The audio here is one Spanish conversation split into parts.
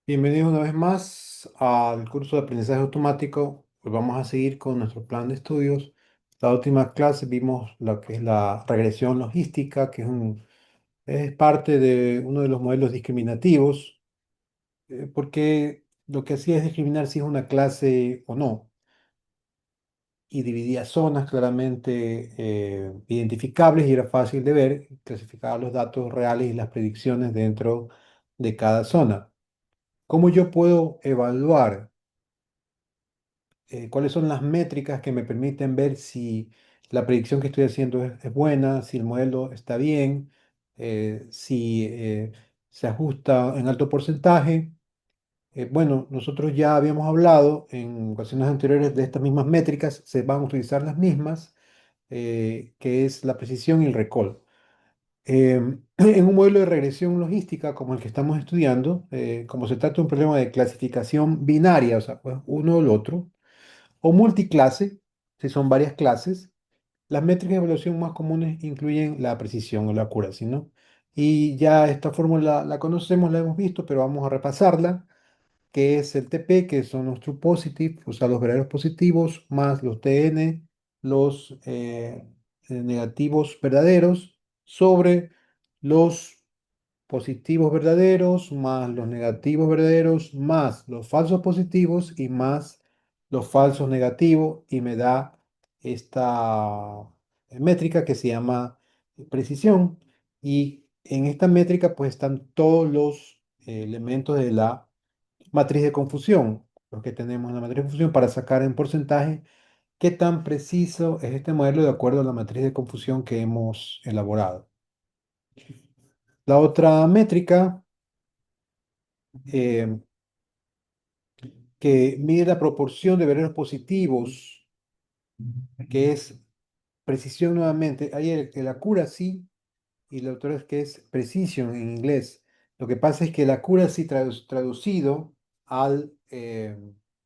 Bienvenidos una vez más al curso de aprendizaje automático. Pues vamos a seguir con nuestro plan de estudios. La última clase vimos lo que es la regresión logística, que es parte de uno de los modelos discriminativos, porque lo que hacía es discriminar si es una clase o no, y dividía zonas claramente identificables y era fácil de ver, clasificaba los datos reales y las predicciones dentro de cada zona. ¿Cómo yo puedo evaluar cuáles son las métricas que me permiten ver si la predicción que estoy haciendo es buena, si el modelo está bien, si se ajusta en alto porcentaje? Bueno, nosotros ya habíamos hablado en ocasiones anteriores de estas mismas métricas, se van a utilizar las mismas, que es la precisión y el recall. En un modelo de regresión logística como el que estamos estudiando, como se trata de un problema de clasificación binaria, o sea, pues uno o el otro, o multiclase, si son varias clases, las métricas de evaluación más comunes incluyen la precisión o la accuracy, ¿no? Y ya esta fórmula la conocemos, la hemos visto, pero vamos a repasarla, que es el TP, que son los true positive, o sea, los verdaderos positivos, más los TN, los negativos verdaderos, sobre los positivos verdaderos, más los negativos verdaderos, más los falsos positivos y más los falsos negativos, y me da esta métrica que se llama precisión. Y en esta métrica pues están todos los elementos de la matriz de confusión, los que tenemos en la matriz de confusión para sacar en porcentaje qué tan preciso es este modelo de acuerdo a la matriz de confusión que hemos elaborado. La otra métrica eh, que mide la proporción de verdaderos positivos, que es precisión nuevamente. Hay el accuracy y la otra es que es precision en inglés. Lo que pasa es que el accuracy traducido al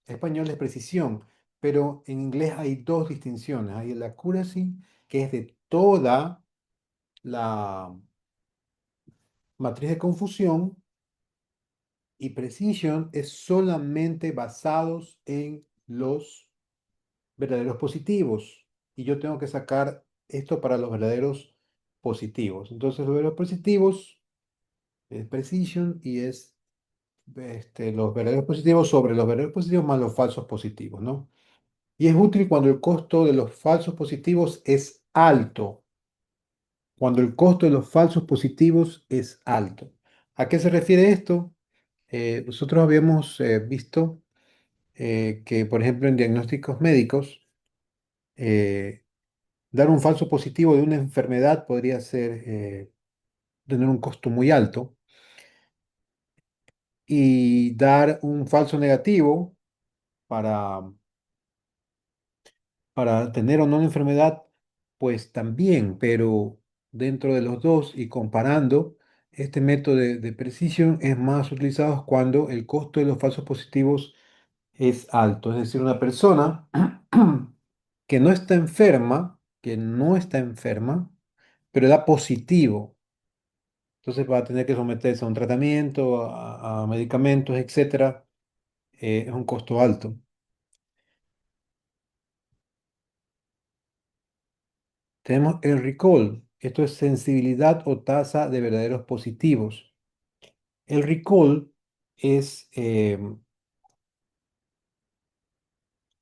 español es precisión, pero en inglés hay dos distinciones. Hay el accuracy, que es de toda la matriz de confusión, y precision es solamente basados en los verdaderos positivos. Y yo tengo que sacar esto para los verdaderos positivos. Entonces, los verdaderos positivos es precision y es los verdaderos positivos sobre los verdaderos positivos más los falsos positivos, ¿no? Y es útil cuando el costo de los falsos positivos es alto. Cuando el costo de los falsos positivos es alto. ¿A qué se refiere esto? Nosotros habíamos visto que, por ejemplo, en diagnósticos médicos, eh, dar un falso positivo de una enfermedad podría tener un costo muy alto, y dar un falso negativo para, para tener o no una enfermedad, pues también, pero dentro de los dos y comparando, este método de precisión es más utilizado cuando el costo de los falsos positivos es alto. Es decir, una persona que no está enferma, pero da positivo. Entonces va a tener que someterse a un tratamiento, a medicamentos, etcétera. Es un costo alto. Tenemos el recall. Esto es sensibilidad o tasa de verdaderos positivos. El recall es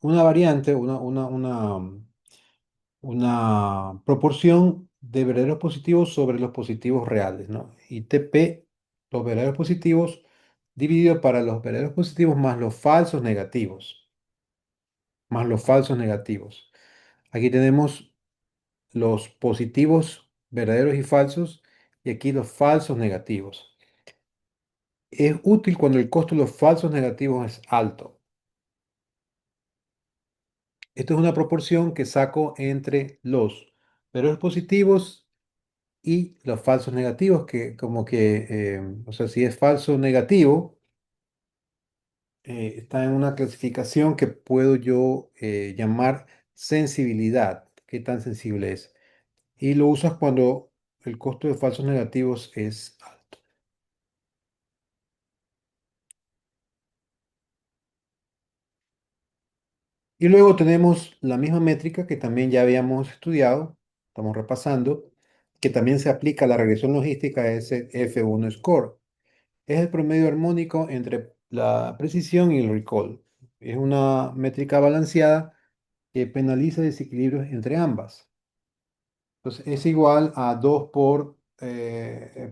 una variante, una proporción de verdaderos positivos sobre los positivos reales, ¿no? Y TP, los verdaderos positivos, dividido para los verdaderos positivos más los falsos negativos, más los falsos negativos. Aquí tenemos los positivos verdaderos y falsos, y aquí los falsos negativos. Es útil cuando el costo de los falsos negativos es alto. Esto es una proporción que saco entre los verdaderos positivos y los falsos negativos, que como que, o sea, si es falso negativo, está en una clasificación que puedo yo llamar sensibilidad. ¿Qué tan sensible es? Y lo usas cuando el costo de falsos negativos es alto. Y luego tenemos la misma métrica que también ya habíamos estudiado, estamos repasando, que también se aplica a la regresión logística, es el F1 score. Es el promedio armónico entre la precisión y el recall. Es una métrica balanceada que penaliza desequilibrios entre ambas. Entonces es igual a 2 por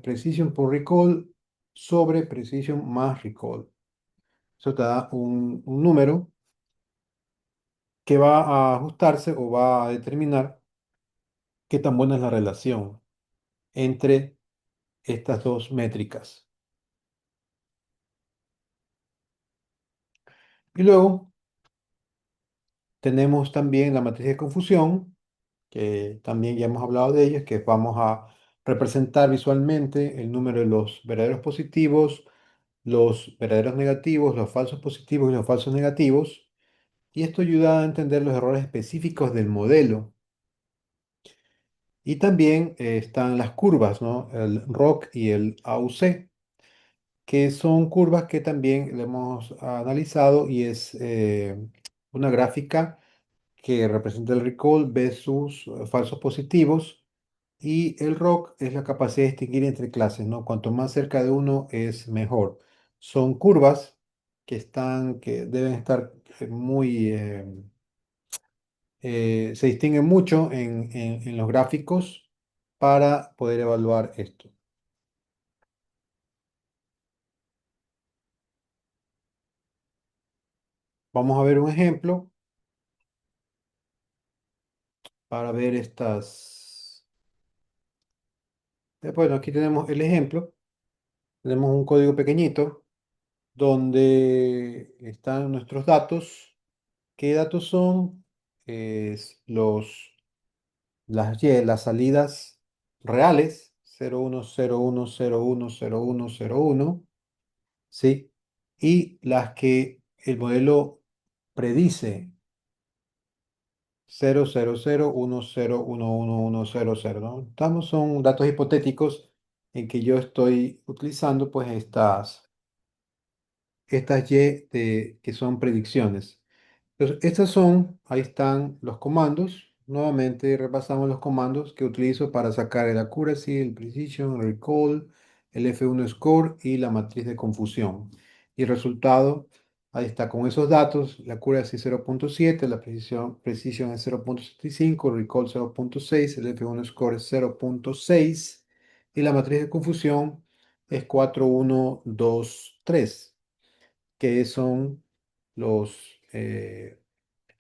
precision por recall sobre precision más recall. Eso te da un número que va a ajustarse o va a determinar qué tan buena es la relación entre estas dos métricas. Y luego tenemos también la matriz de confusión, que también ya hemos hablado de ellas, que vamos a representar visualmente el número de los verdaderos positivos, los verdaderos negativos, los falsos positivos y los falsos negativos. Y esto ayuda a entender los errores específicos del modelo. Y también están las curvas, ¿no? El ROC y el AUC, que son curvas que también le hemos analizado y es una gráfica que representa el recall versus falsos positivos y el ROC es la capacidad de distinguir entre clases, ¿no? Cuanto más cerca de uno es mejor. Son curvas que deben estar se distinguen mucho en los gráficos para poder evaluar esto. Vamos a ver un ejemplo para ver estas. Bueno, aquí tenemos el ejemplo. Tenemos un código pequeñito donde están nuestros datos. ¿Qué datos son? Es las salidas reales, 01, 01, 01, 01, 01, ¿sí? Y las que el modelo predice, 00010111100, ¿no? Son datos hipotéticos en que yo estoy utilizando pues estas que son predicciones. Entonces, ahí están los comandos. Nuevamente repasamos los comandos que utilizo para sacar el accuracy, el precision, el recall, el F1 score y la matriz de confusión. Y el resultado, ahí está con esos datos, la accuracy 0.7, la precision es 0.75, el recall 0.6, el F1 score es 0.6 y la matriz de confusión es 4123, que son los, eh,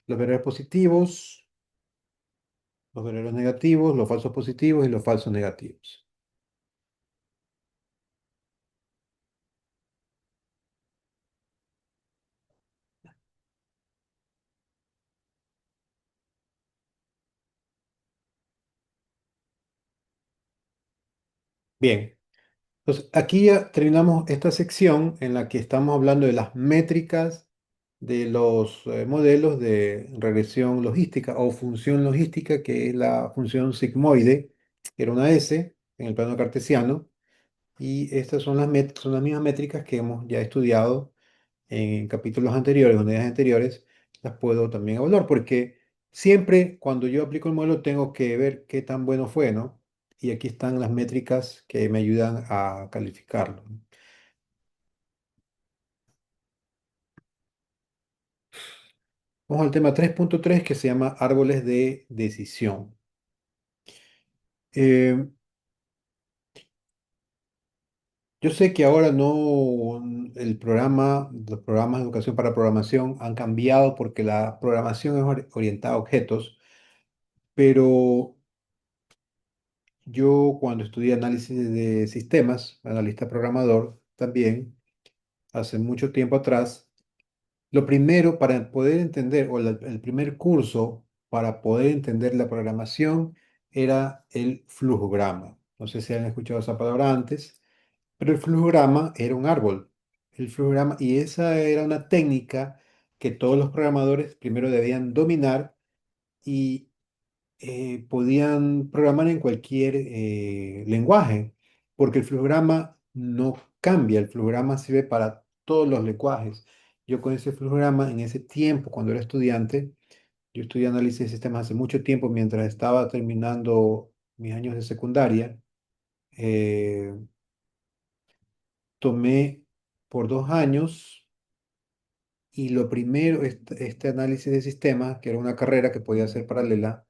los verdaderos positivos, los verdaderos negativos, los falsos positivos y los falsos negativos. Bien, entonces aquí ya terminamos esta sección en la que estamos hablando de las métricas de los modelos de regresión logística o función logística, que es la función sigmoide, que era una S en el plano cartesiano, y estas son las mismas métricas que hemos ya estudiado en capítulos anteriores, unidades anteriores, las puedo también evaluar, porque siempre cuando yo aplico el modelo tengo que ver qué tan bueno fue, ¿no? Y aquí están las métricas que me ayudan a calificarlo. Vamos al tema 3.3 que se llama árboles de decisión. Eh, yo sé que ahora no, los programas de educación para programación han cambiado porque la programación es orientada a objetos, pero yo cuando estudié análisis de sistemas, analista programador también, hace mucho tiempo atrás, lo primero para poder entender, el primer curso para poder entender la programación era el flujograma. No sé si han escuchado esa palabra antes, pero el flujograma era un árbol. El flujograma, y esa era una técnica que todos los programadores primero debían dominar y podían programar en cualquier lenguaje, porque el flujograma no cambia, el flujograma sirve para todos los lenguajes. yo con ese flujograma en ese tiempo, cuando era estudiante, yo estudié análisis de sistemas hace mucho tiempo mientras estaba terminando mis años de secundaria. eh, Tomé por 2 años y lo primero, este análisis de sistemas, que era una carrera que podía ser paralela,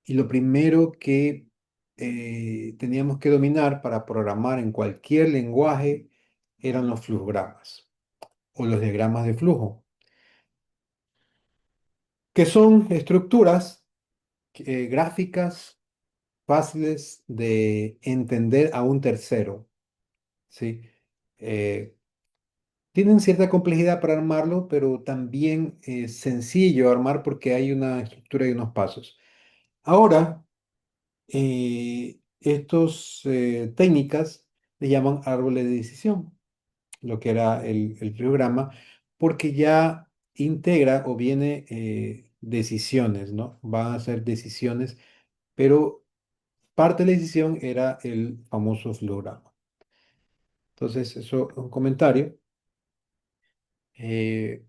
y lo primero que teníamos que dominar para programar en cualquier lenguaje eran los flujogramas o los diagramas de flujo, que son estructuras gráficas fáciles de entender a un tercero, ¿sí? Eh, Tienen cierta complejidad para armarlo, pero también es sencillo armar porque hay una estructura y unos pasos. Ahora, estos técnicas le llaman árboles de decisión, lo que era el programa, porque ya integra o viene decisiones, ¿no? Van a ser decisiones, pero parte de la decisión era el famoso flowgrama. Entonces, eso es un comentario. Eh,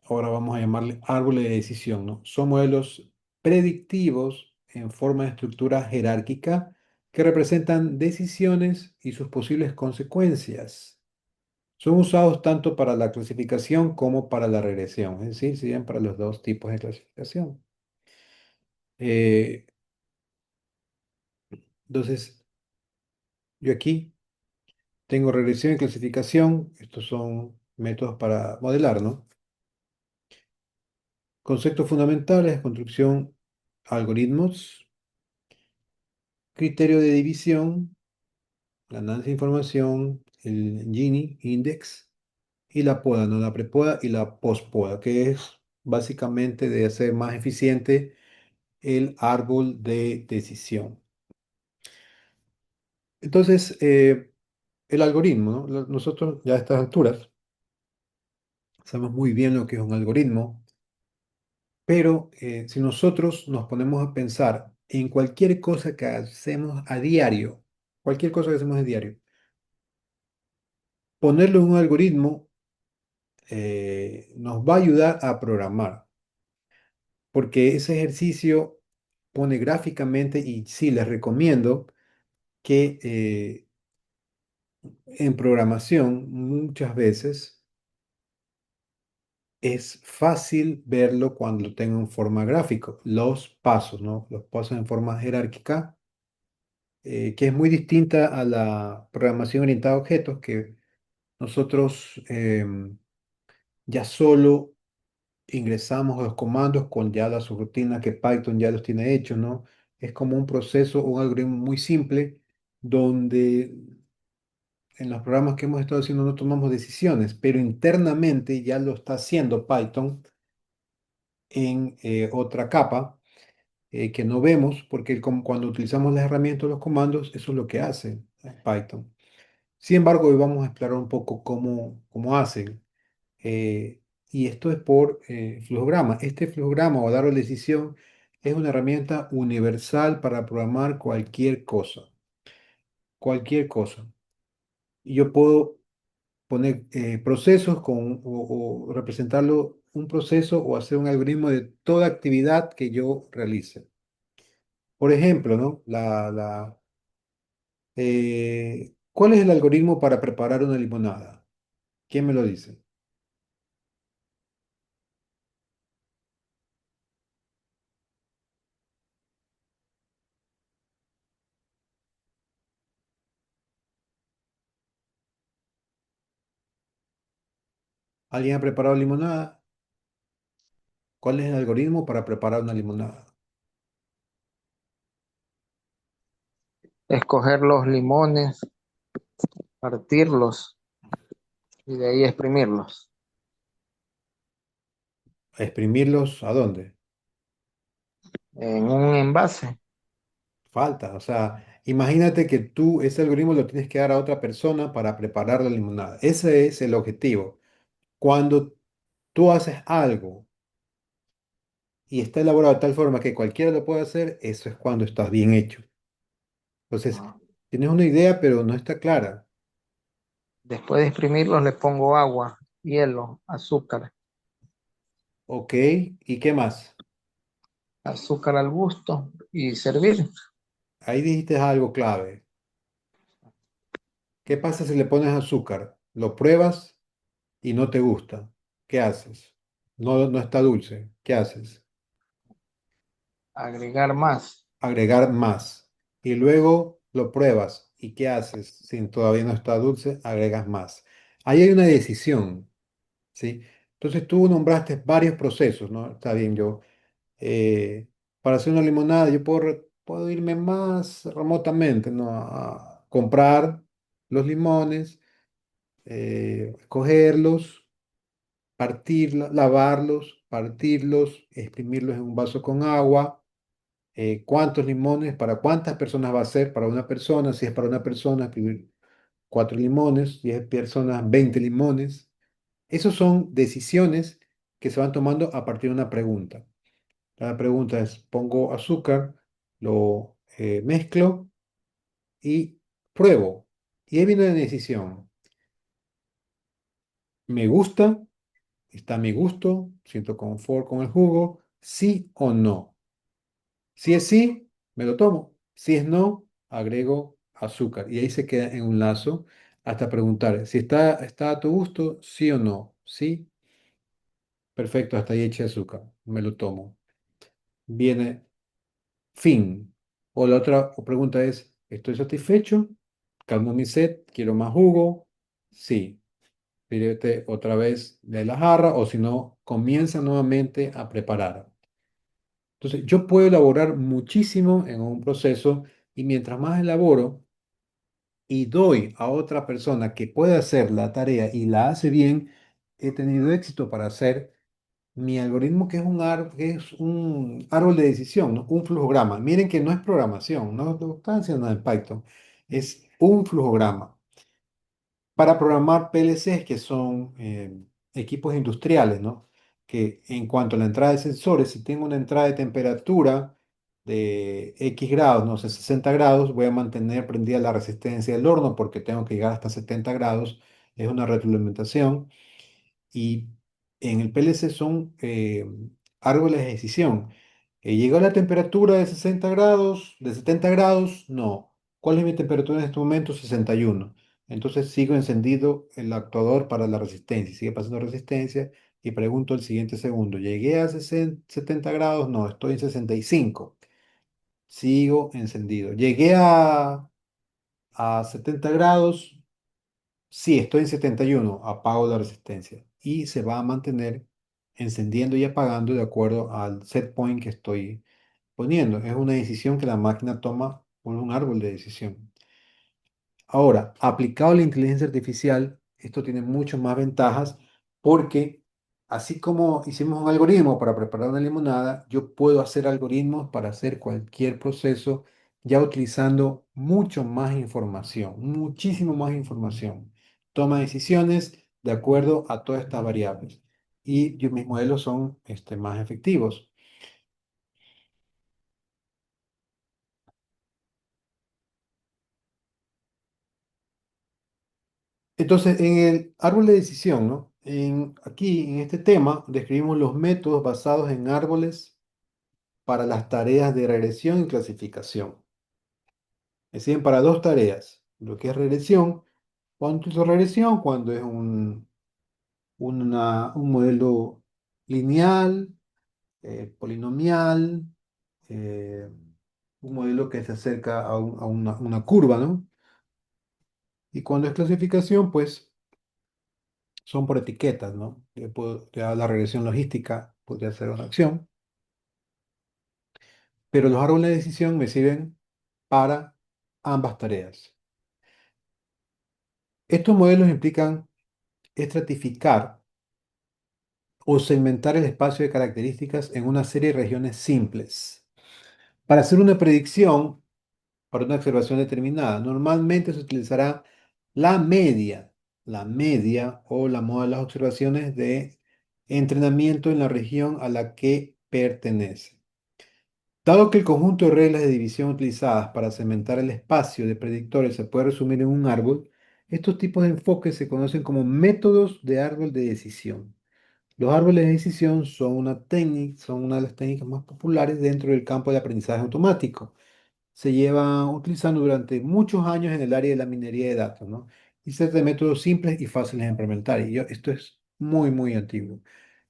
Ahora vamos a llamarle árboles de decisión, ¿no? Son modelos predictivos en forma de estructura jerárquica que representan decisiones y sus posibles consecuencias. Son usados tanto para la clasificación como para la regresión, es decir, sirven para los dos tipos de clasificación. Eh, entonces, yo aquí tengo regresión y clasificación. Estos son métodos para modelar, ¿no? Conceptos fundamentales, construcción, algoritmos, criterio de división, ganancia de información, el Gini index y la poda, ¿no? La prepoda y la pospoda, que es básicamente de hacer más eficiente el árbol de decisión. Entonces, el algoritmo, ¿no? Nosotros ya a estas alturas sabemos muy bien lo que es un algoritmo, pero si nosotros nos ponemos a pensar en cualquier cosa que hacemos a diario, cualquier cosa que hacemos a diario, ponerlo en un algoritmo nos va a ayudar a programar, porque ese ejercicio pone gráficamente y sí, les recomiendo que en programación muchas veces es fácil verlo cuando lo tengo en forma gráfica, los pasos, ¿no? Los pasos en forma jerárquica, que es muy distinta a la programación orientada a objetos, que nosotros ya solo ingresamos los comandos con ya la subrutina que Python ya los tiene hechos, ¿no? Es como un proceso, un algoritmo muy simple donde en los programas que hemos estado haciendo no tomamos decisiones, pero internamente ya lo está haciendo Python en otra capa que no vemos porque cuando utilizamos las herramientas, los comandos, eso es lo que hace Python. Sin embargo, hoy vamos a explorar un poco cómo hacen. eh, y esto es por flujograma. Este flujograma o dar de decisión es una herramienta universal para programar cualquier cosa. Cualquier cosa. Y yo puedo poner procesos o representarlo un proceso o hacer un algoritmo de toda actividad que yo realice. Por ejemplo, ¿no? ¿Cuál es el algoritmo para preparar una limonada? ¿Quién me lo dice? ¿Alguien ha preparado limonada? ¿Cuál es el algoritmo para preparar una limonada? Escoger los limones, partirlos y de ahí exprimirlos ¿Exprimirlos a dónde? en un envase. Falta. O sea, imagínate que tú ese algoritmo lo tienes que dar a otra persona para preparar la limonada. Ese es el objetivo. Cuando tú haces algo y está elaborado de tal forma que cualquiera lo puede hacer, eso es cuando estás bien hecho. Entonces, Ah, tienes una idea, pero no está clara. después de exprimirlos le pongo agua. hielo, azúcar, Ok, ¿y qué más? azúcar al gusto y servir. Ahí dijiste algo clave. ¿Qué pasa si le pones azúcar? Lo pruebas y no te gusta. ¿Qué haces? No, no está dulce. ¿Qué haces? Agregar más, Agregar más. Y luego lo pruebas. ¿Y qué haces? Si todavía no está dulce, agregas más. Ahí hay una decisión, ¿sí? Entonces tú nombraste varios procesos, ¿no? Está bien, yo, eh, para hacer una limonada, yo puedo irme más remotamente, ¿no? A comprar los limones, cogerlos, lavarlos, partirlos, exprimirlos en un vaso con agua. ¿Cuántos limones? ¿Para cuántas personas va a ser? Para una persona, si es para una persona, exprimir 4 limones, si es personas, 20 limones. Esas son decisiones que se van tomando a partir de una pregunta. La pregunta es, pongo azúcar, lo mezclo y pruebo. Y ahí viene la decisión. ¿Me gusta? ¿Está a mi gusto? ¿Siento confort con el jugo? ¿Sí o no? Si es sí, me lo tomo. Si es no, agrego azúcar. Y ahí se queda en un lazo hasta preguntar si está a tu gusto, sí o no. Sí, perfecto, hasta ahí eché azúcar. Me lo tomo. Viene fin. O la otra pregunta es, ¿estoy satisfecho? ¿Calmo mi sed? ¿Quiero más jugo? Sí. Pídete otra vez de la jarra o si no, comienza nuevamente a preparar. Entonces, yo puedo elaborar muchísimo en un proceso y mientras más elaboro y doy a otra persona que puede hacer la tarea y la hace bien, he tenido éxito para hacer mi algoritmo que es un árbol de decisión, ¿no? Un flujograma. Miren que no es programación, no están haciendo nada en Python, es un flujograma para programar PLCs que son equipos industriales, ¿no? Que en cuanto a la entrada de sensores, si tengo una entrada de temperatura de X grados, no sé, 60 grados, voy a mantener prendida la resistencia del horno porque tengo que llegar hasta 70 grados. Es una retroalimentación. Y en el PLC son árboles de decisión. ¿Llegó la temperatura de 60 grados, de 70 grados? No. ¿Cuál es mi temperatura en este momento? 61. Entonces sigo encendido el actuador para la resistencia. Sigue pasando resistencia y pregunto el siguiente segundo. ¿Llegué a 70 grados? No, estoy en 65. Sigo encendido. ¿Llegué a 70 grados? Sí, estoy en 71, apago la resistencia y se va a mantener encendiendo y apagando de acuerdo al set point que estoy poniendo. Es una decisión que la máquina toma por un árbol de decisión. Ahora, aplicado a la inteligencia artificial, esto tiene muchas más ventajas porque así como hicimos un algoritmo para preparar una limonada, yo puedo hacer algoritmos para hacer cualquier proceso ya utilizando mucho más información, muchísimo más información. Toma decisiones de acuerdo a todas estas variables y mis modelos son más efectivos. Entonces, en el árbol de decisión, ¿no? Aquí, en este tema, describimos los métodos basados en árboles para las tareas de regresión y clasificación. Es decir, para dos tareas, lo que es regresión. ¿Cuándo utilizo regresión? Cuando es un modelo lineal, polinomial, eh, un modelo que se acerca a una curva, ¿no? Y cuando es clasificación, pues son por etiquetas, ¿no? Ya la regresión logística podría ser una acción, pero los árboles de decisión me sirven para ambas tareas. Estos modelos implican estratificar o segmentar el espacio de características en una serie de regiones simples. Para hacer una predicción para una observación determinada, normalmente se utilizará la media, la media o la moda de las observaciones de entrenamiento en la región a la que pertenece. Dado que el conjunto de reglas de división utilizadas para segmentar el espacio de predictores se puede resumir en un árbol, Estos tipos de enfoque se conocen como métodos de árbol de decisión. Los árboles de decisión son una de las técnicas más populares dentro del campo de aprendizaje automático. Se llevan utilizando durante muchos años en el área de la minería de datos, ¿no? Y se trata de métodos simples y fáciles de implementar. Esto es muy, muy antiguo.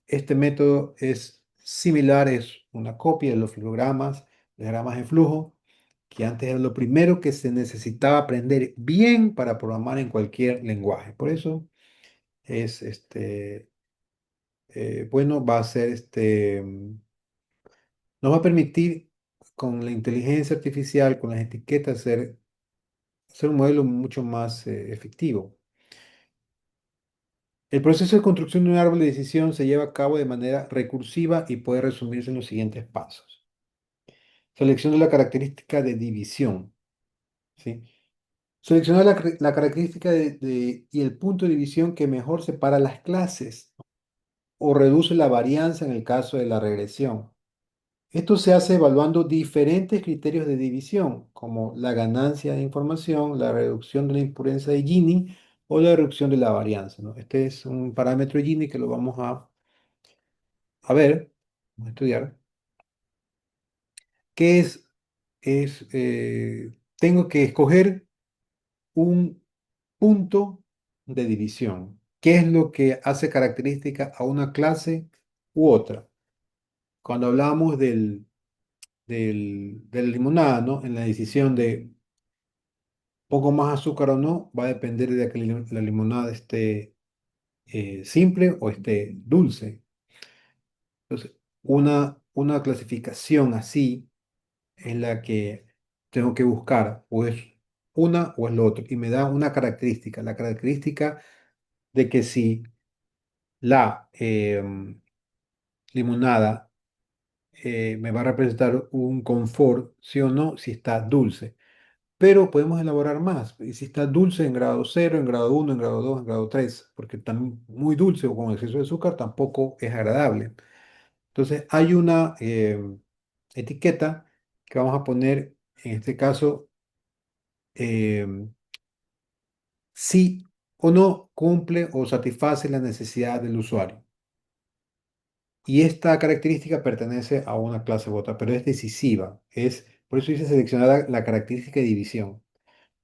Este método es similar, es una copia de los flujogramas, diagramas de flujo, que antes era lo primero que se necesitaba aprender bien para programar en cualquier lenguaje. Por eso es bueno, va a ser nos va a permitir con la inteligencia artificial, con las etiquetas, hacer un modelo mucho más efectivo. El proceso de construcción de un árbol de decisión se lleva a cabo de manera recursiva y puede resumirse en los siguientes pasos. Selección de la característica de división, ¿sí? Seleccionar la característica y el punto de división que mejor separa las clases o reduce la varianza en el caso de la regresión. Esto se hace evaluando diferentes criterios de división, como la ganancia de información, la reducción de la impureza de Gini o la reducción de la varianza, ¿no? Este es un parámetro Gini que lo vamos a ver, vamos a estudiar. ¿Qué es? Tengo que escoger un punto de división. ¿Qué es lo que hace característica a una clase u otra? Cuando hablamos de la limonada, ¿no? En la decisión de poco más azúcar o no, va a depender de que la limonada esté simple o esté dulce. Entonces, una clasificación así es la que tengo que buscar, o es una o es lo otro, y me da una característica, la característica de que si la limonada me va a representar un confort, sí o no, si está dulce. Pero podemos elaborar más. Y si está dulce en grado cero, en grado uno, en grado 2, en grado 3, porque también muy dulce o con exceso de azúcar tampoco es agradable. Entonces hay una etiqueta que vamos a poner, en este caso, eh, si o no cumple o satisface la necesidad del usuario. Y esta característica pertenece a una clase u otra, pero es decisiva. Por eso dice seleccionar la característica de división.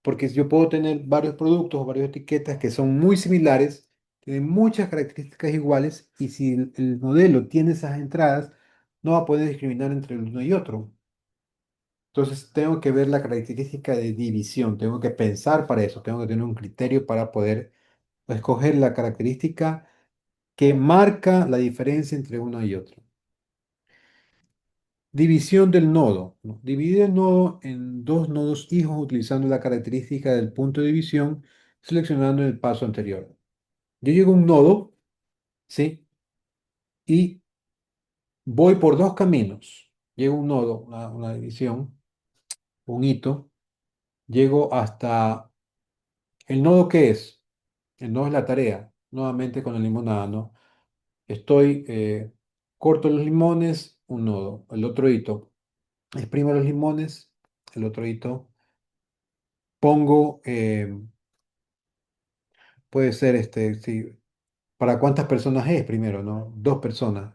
Porque yo puedo tener varios productos o varias etiquetas que son muy similares, tienen muchas características iguales, y si el modelo tiene esas entradas, no va a poder discriminar entre el uno y otro. Entonces tengo que ver la característica de división, tengo que pensar para eso, tengo que tener un criterio para poder escoger la característica que marca la diferencia entre uno y otro. División del nodo, ¿no? Dividir el nodo en dos nodos hijos utilizando la característica del punto de división, seleccionando el paso anterior. Yo llego a un nodo, ¿sí? Y voy por dos caminos. Llego a un nodo, una división, un hito. Llego hasta el nodo que es. El nodo es la tarea. Nuevamente con la limonada, ¿no? Estoy, corto los limones, un nodo. El otro hito. Exprimo los limones, el otro hito. Pongo, puede ser sí, ¿para cuántas personas es primero, no? Dos personas.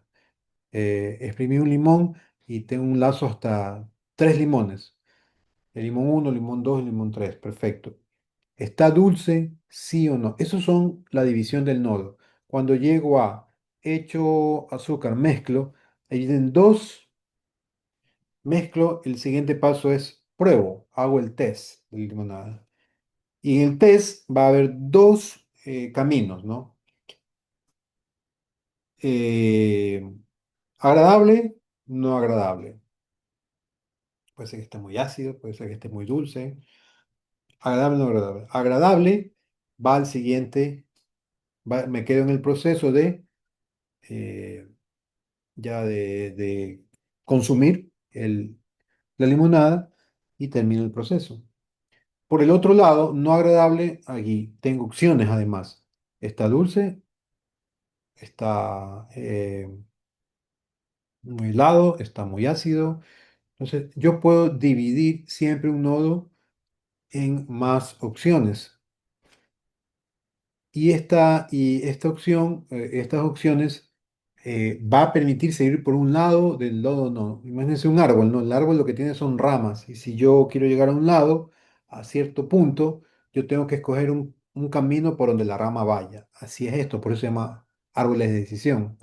Exprimí un limón y tengo un lazo hasta tres limones. El limón uno, limón 2 y limón 3. Perfecto. ¿Está dulce? Sí o no. Esos son la división del nodo. Cuando llego a hecho azúcar, mezclo, ahí en dos, mezclo, el siguiente paso es pruebo, hago el test de limonada. Y en el test va a haber dos caminos, ¿no? Eh, agradable, no agradable. Puede ser que esté muy ácido, puede ser que esté muy dulce. Agradable, no agradable. Agradable va al siguiente, me quedo en el proceso de eh, ya de consumir la limonada y termino el proceso. Por el otro lado, no agradable, aquí tengo opciones además. Está dulce, está muy helado, está muy ácido. Entonces, yo puedo dividir siempre un nodo en más opciones. y esta opción, estas opciones va a permitir seguir por un lado del lodo no. Imagínense un árbol, ¿no? El árbol lo que tiene son ramas. Y si yo quiero llegar a un lado, a cierto punto, yo tengo que escoger un camino por donde la rama vaya. Así es esto, por eso se llama árboles de decisión.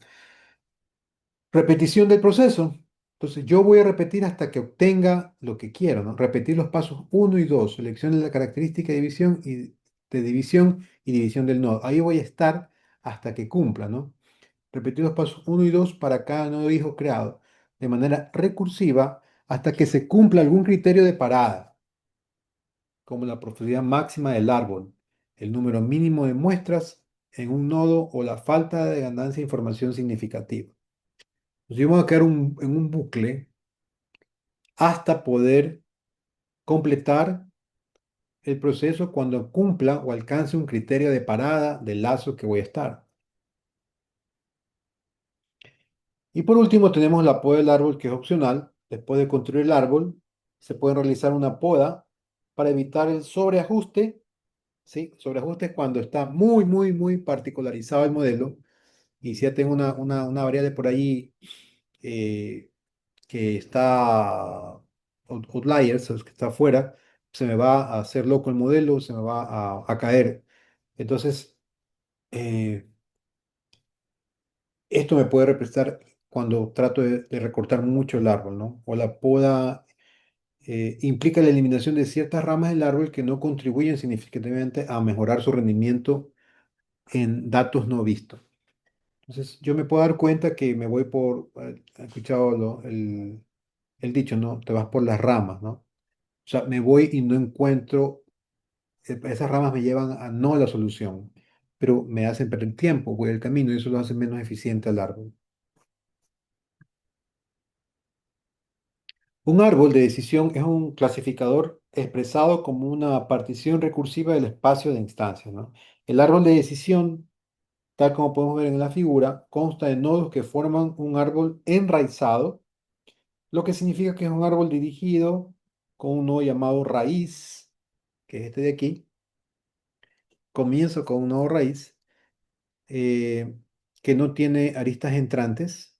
Repetición del proceso. Entonces, yo voy a repetir hasta que obtenga lo que quiero, ¿no? Repetir los pasos uno y 2. Seleccione la característica de división del nodo. Ahí voy a estar hasta que cumpla, ¿no? Repetir los pasos uno y 2 para cada nodo hijo creado de manera recursiva hasta que se cumpla algún criterio de parada, como la profundidad máxima del árbol, el número mínimo de muestras en un nodo o la falta de ganancia de información significativa. Entonces, yo me voy a quedar en un bucle hasta poder completar el proceso cuando cumpla o alcance un criterio de parada del lazo que voy a estar. Y por último tenemos la poda del árbol que es opcional. Después de construir el árbol, se puede realizar una poda para evitar el sobreajuste. ¿Sí? Sobreajuste es cuando está muy, muy, muy particularizado el modelo. Y si ya tengo una variable por ahí eh, que está outliers, o que está afuera, se me va a hacer loco el modelo, se me va a caer. Entonces, eh, esto me puede representar cuando trato de recortar mucho el árbol, ¿no? O la poda implica la eliminación de ciertas ramas del árbol que no contribuyen significativamente a mejorar su rendimiento en datos no vistos. Entonces, yo me puedo dar cuenta que me voy he escuchado el dicho, ¿no? Te vas por las ramas, ¿no? O sea, me voy y no encuentro, esas ramas me llevan a no la solución, pero me hacen perder tiempo, voy el camino y eso lo hace menos eficiente al árbol. Un árbol de decisión es un clasificador expresado como una partición recursiva del espacio de instancias, ¿no? El árbol de decisión, tal como podemos ver en la figura, consta de nodos que forman un árbol enraizado, lo que significa que es un árbol dirigido con un nodo llamado raíz, que es este de aquí. Comienzo con un nodo raíz eh, que no tiene aristas entrantes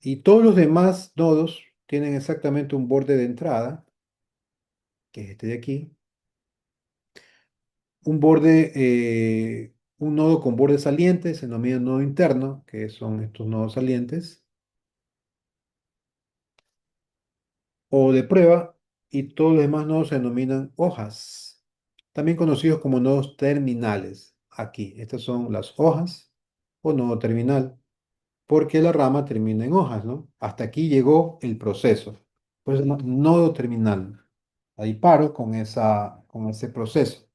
y todos los demás nodos tienen exactamente un borde de entrada, que es este de aquí, un nodo con borde saliente se denomina nodo interno, que son estos nodos salientes, o de prueba, y todos los demás nodos se denominan hojas, también conocidos como nodos terminales. Aquí, estas son las hojas o nodo terminal, porque la rama termina en hojas, ¿no? Hasta aquí llegó el proceso. Pues nodo terminal. Ahí paro con ese proceso.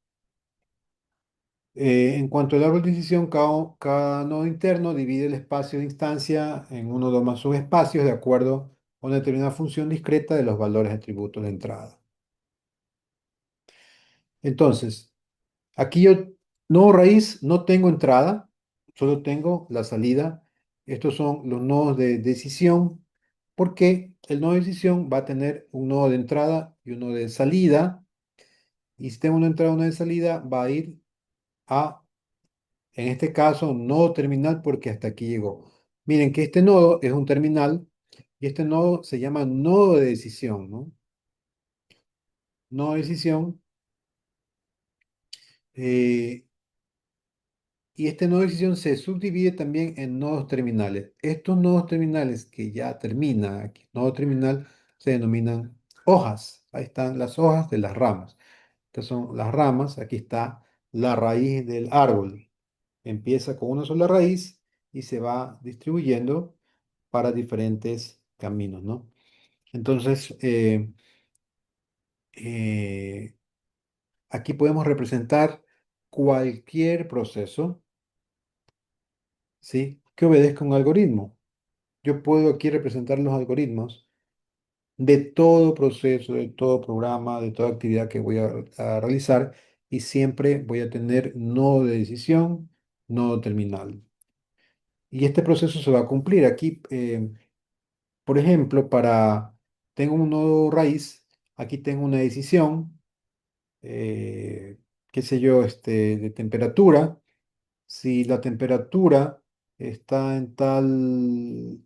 En cuanto al árbol de decisión, cada nodo interno divide el espacio de instancia en uno o dos más subespacios de acuerdo a una determinada función discreta de los valores de atributos de entrada. Entonces, aquí yo, nodo raíz, no tengo entrada, solo tengo la salida. Estos son los nodos de decisión, porque el nodo de decisión va a tener un nodo de entrada y uno de salida. Y si tengo una entrada y una de salida, va a ir a, en este caso, nodo terminal, porque hasta aquí llegó. Miren que este nodo es un terminal y este nodo se llama nodo de decisión, ¿no? Nodo de decisión. eh, Y este nodo de decisión se subdivide también en nodos terminales. Estos nodos terminales que ya termina aquí, nodo terminal, se denominan hojas. Ahí están las hojas de las ramas. Estas son las ramas. Aquí está la raíz del árbol. Empieza con una sola raíz y se va distribuyendo para diferentes caminos, ¿no? Entonces, eh, aquí podemos representar cualquier proceso, ¿sí? Que obedezca un algoritmo. Yo puedo aquí representar los algoritmos de todo proceso, de todo programa, de toda actividad que voy a realizar y siempre voy a tener nodo de decisión, nodo terminal. Y este proceso se va a cumplir. Aquí, por ejemplo, tengo un nodo raíz, aquí tengo una decisión. qué sé yo, de temperatura. Si la temperatura está en tal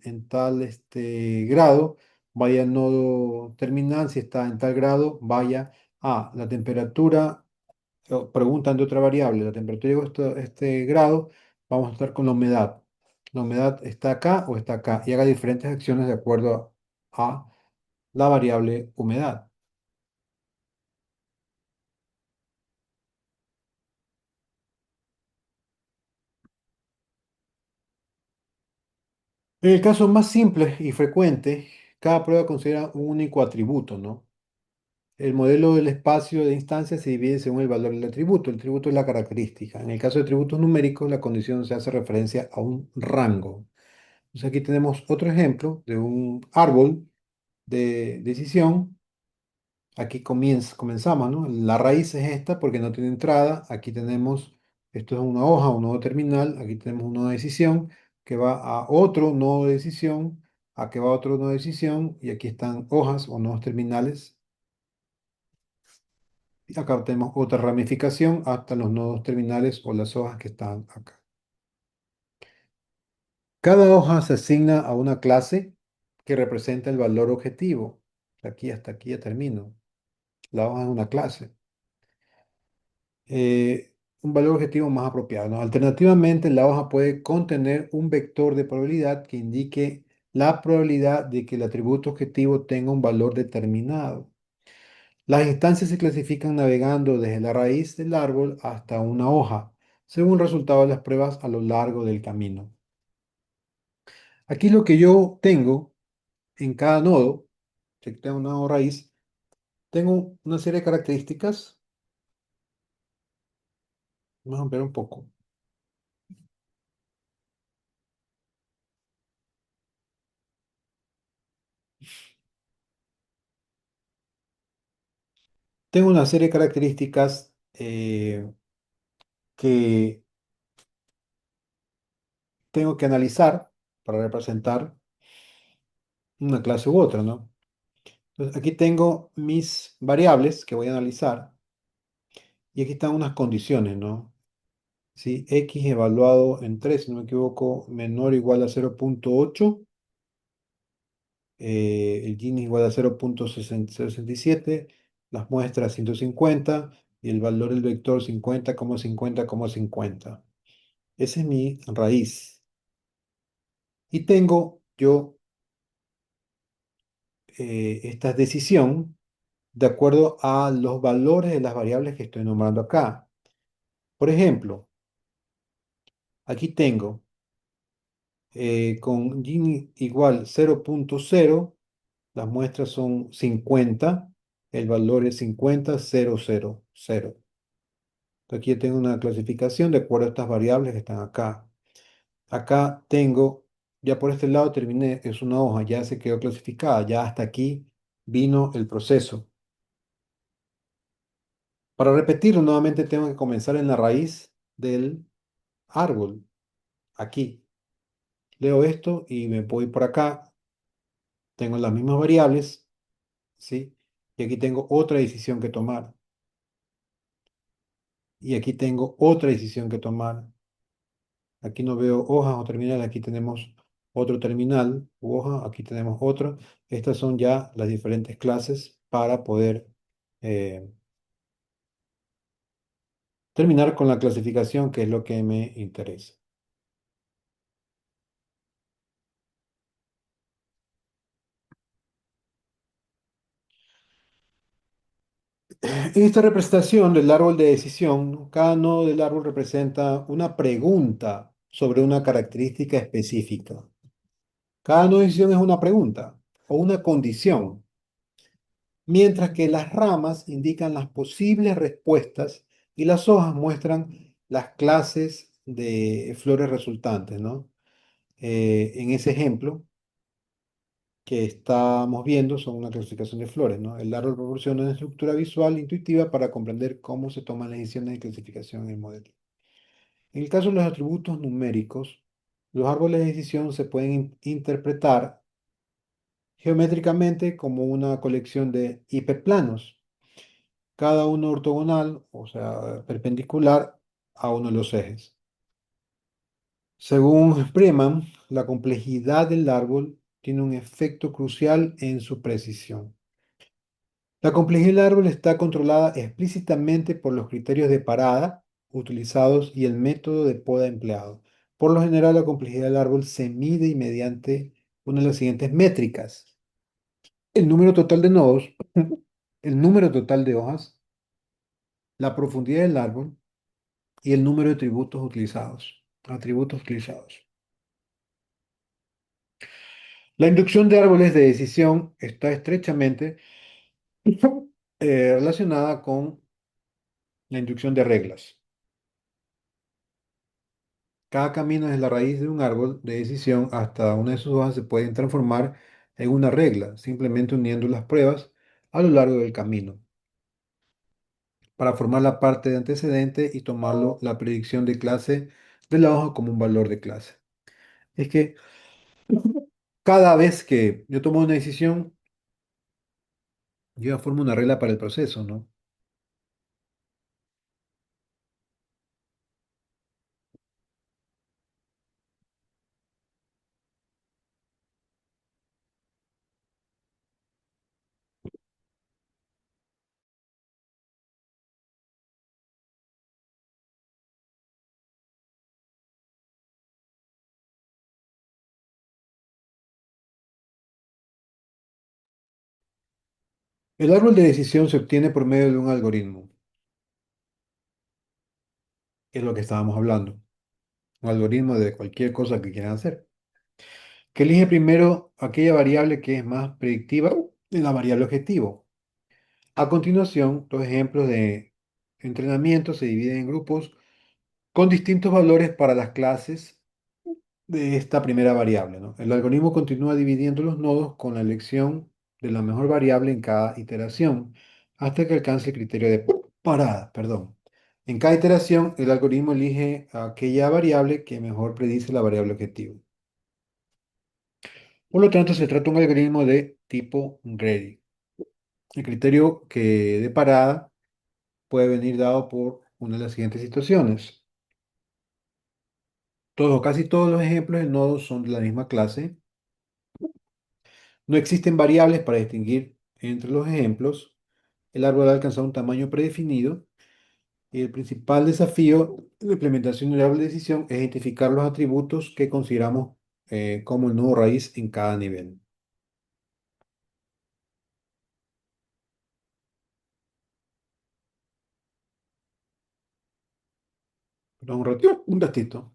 grado, vaya al nodo terminal. Si está en tal grado, vaya a la temperatura. Preguntan de otra variable. La temperatura llegó a este grado, vamos a estar con la humedad. La humedad está acá o está acá. Y haga diferentes acciones de acuerdo a la variable humedad. En el caso más simple y frecuente, cada prueba considera un único atributo, ¿no? El modelo del espacio de instancias se divide según el valor del atributo. El atributo es la característica. En el caso de atributos numéricos, la condición se hace referencia a un rango. Entonces aquí tenemos otro ejemplo de un árbol de decisión. Aquí comenzamos, ¿no? La raíz es esta porque no tiene entrada. Aquí tenemos, esto es una hoja, un nodo terminal. Aquí tenemos un nodo de decisión que va a otro nodo de decisión, a que va a otro nodo de decisión. Y aquí están hojas o nodos terminales. Y acá tenemos otra ramificación hasta los nodos terminales o las hojas que están acá. Cada hoja se asigna a una clase que representa el valor objetivo. De aquí hasta aquí ya termino. La hoja es una clase. Un valor objetivo más apropiado, ¿no? Alternativamente, la hoja puede contener un vector de probabilidad que indique la probabilidad de que el atributo objetivo tenga un valor determinado. Las instancias se clasifican navegando desde la raíz del árbol hasta una hoja, según el resultado de las pruebas a lo largo del camino. Aquí lo que yo tengo en cada nodo, si tengo un nodo raíz, tengo una serie de características. Vamos a ampliar un poco. Tengo una serie de características que tengo que analizar para representar una clase u otra, ¿no? Entonces, aquí tengo mis variables que voy a analizar y aquí están unas condiciones, ¿no? Si x evaluado en 3, si no me equivoco, menor o igual a 0,8, el Gini igual a 0,67, las muestras 150 y el valor del vector 50,50,50. Esa es mi raíz. Y tengo yo esta decisión de acuerdo a los valores de las variables que estoy nombrando acá. Por ejemplo, aquí tengo con Gini igual 0,0, las muestras son 50, el valor es 50,000. Aquí yo tengo una clasificación de acuerdo a estas variables que están acá. Acá tengo, ya por este lado terminé, es una hoja, ya se quedó clasificada, ya hasta aquí vino el proceso. Para repetirlo nuevamente tengo que comenzar en la raíz del árbol, aquí. Leo esto y me voy por acá, tengo las mismas variables, ¿sí? Y aquí tengo otra decisión que tomar. Y aquí tengo otra decisión que tomar. Aquí no veo hojas o terminal, aquí tenemos otro terminal u hoja, aquí tenemos otro. Estas son ya las diferentes clases para poder eh, terminar con la clasificación, que es lo que me interesa. En esta representación del árbol de decisión, ¿no? Cada nodo del árbol representa una pregunta sobre una característica específica. Cada nodo de decisión es una pregunta o una condición, mientras que las ramas indican las posibles respuestas y las hojas muestran las clases de flores resultantes, ¿no? En ese ejemplo que estamos viendo son una clasificación de flores, ¿no? El árbol proporciona una estructura visual intuitiva para comprender cómo se toman las decisiones de clasificación en el modelo. En el caso de los atributos numéricos, los árboles de decisión se pueden interpretar geométricamente como una colección de hiperplanos. cada uno ortogonal, o sea, perpendicular a uno de los ejes. Según Spreeman, la complejidad del árbol tiene un efecto crucial en su precisión. La complejidad del árbol está controlada explícitamente por los criterios de parada utilizados y el método de poda empleado. Por lo general, la complejidad del árbol se mide mediante una de las siguientes métricas: el número total de nodos, el número total de hojas, la profundidad del árbol y el número de tributos utilizados. Atributos utilizados. La inducción de árboles de decisión está estrechamente relacionada con la inducción de reglas. Cada camino desde la raíz de un árbol de decisión hasta una de sus hojas se pueden transformar en una regla, simplemente uniendo las pruebas a lo largo del camino, para formar la parte de antecedente y tomarlo la predicción de clase de la hoja como un valor de clase. Es que cada vez que yo tomo una decisión, yo ya formo una regla para el proceso, ¿no? El árbol de decisión se obtiene por medio de un algoritmo, que es lo que estábamos hablando, un algoritmo de cualquier cosa que quieran hacer, que elige primero aquella variable que es más predictiva de la variable objetivo. A continuación, los ejemplos de entrenamiento se dividen en grupos con distintos valores para las clases de esta primera variable, ¿no? El algoritmo continúa dividiendo los nodos con la elección de la mejor variable en cada iteración, hasta que alcance el criterio de parada, perdón. En cada iteración, el algoritmo elige aquella variable que mejor predice la variable objetivo. Por lo tanto, se trata de un algoritmo de tipo greedy. El criterio que de parada puede venir dado por una de las siguientes situaciones. Todos o casi todos los ejemplos de nodos son de la misma clase. No existen variables para distinguir entre los ejemplos. El árbol ha alcanzado un tamaño predefinido. Y el principal desafío de la implementación del árbol de decisión es identificar los atributos que consideramos como el nodo raíz en cada nivel. Perdón, un ratito.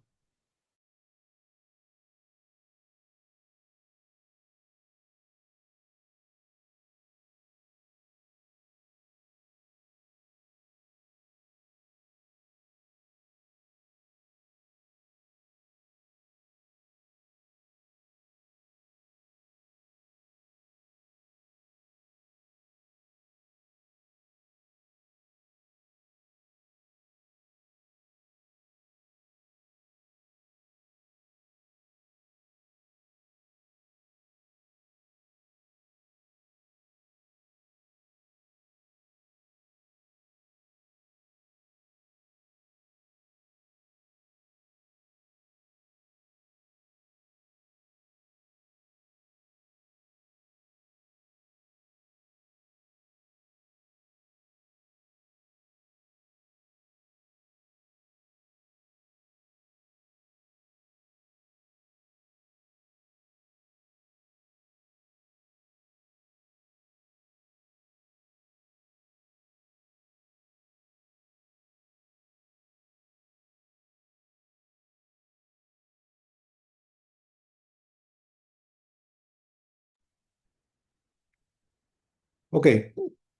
Ok,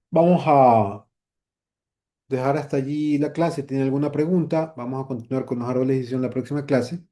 vamos a dejar hasta allí la clase. ¿Tiene alguna pregunta? Vamos a continuar con los árboles de decisión en la próxima clase.